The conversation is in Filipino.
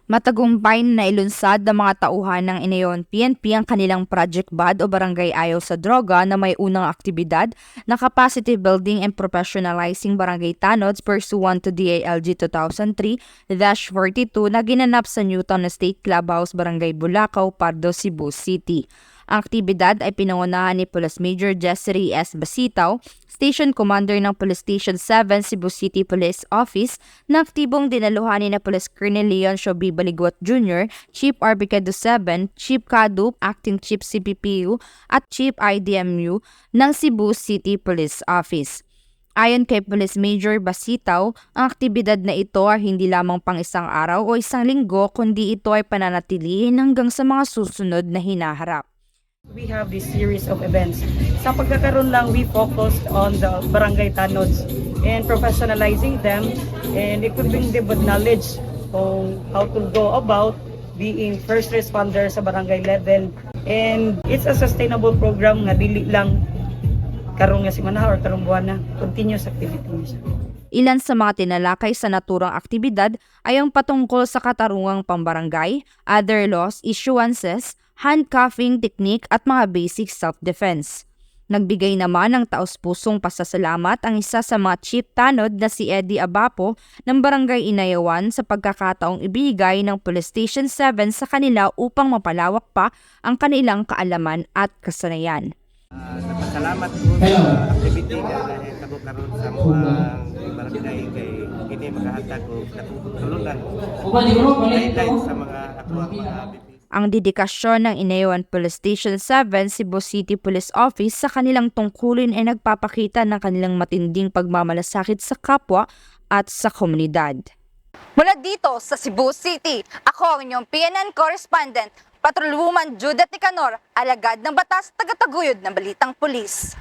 Matagumpay na nailunsad ng mga tauhan ng Inayon PNP ang kanilang Project BAD o Barangay Ayaw sa Droga na may unang aktibidad na capacity building and professionalizing barangay tanods pursuant to DALG 2003-42 na ginanap sa Newtown State Clubhouse, Barangay Bulacau, Pardo, Cebu City. Ang aktibidad ay pinangunahan ni Police Major Jessery S. Basitaw, Station Commander ng Police Station 7 Cebu City Police Office, na aktibong dinaluhan ni na Police Colonel Leoncio B. Baligot Jr., Chief Arbicado 7, Chief Kadup, Acting Chief CPPU at Chief IDMU ng Cebu City Police Office. Ayon kay Police Major Basitaw, ang aktibidad na ito ay hindi lamang pang isang araw o isang linggo kundi ito ay pananatilihin hanggang sa mga susunod na hinaharap. We have this series of events. Sa pagkakaroon lang, we focused on the barangay tanods and professionalizing them and equipping them with knowledge on how to go about being first responder sa barangay level. And it's a sustainable program nga dili lang karon nga semana or karong buwan na. Continuous activity niya siya. Ilan sa mga tinalakay sa naturang aktibidad ay ang patungkol sa katarungang pambarangay, other laws, issuances, handcuffing technique at mga basic self-defense. Nagbigay naman ng taos-pusong pasasalamat ang isa sa mga chief tanod na si Eddie Abapo ng Barangay Inayawan sa pagkakataong ibigay ng Police Station 7 sa kanila upang mapalawak pa ang kanilang kaalaman at kasanayan. Salamat po sa activity nga nahitabo karon sa mga barangay kay kini makahatag og katulungan. Guidelines sa mga atuang mga Ang dedikasyon ng Inayawan Police Station 7 Cebu City Police Office sa kanilang tungkulin ay nagpapakita ng kanilang matinding pagmamalasakit sa kapwa at sa komunidad. Mula dito sa Cebu City, ako ang inyong PNN correspondent, Patrolwoman Judith Nicanor, alagad ng batas, tagataguyod ng Balitang Pulis.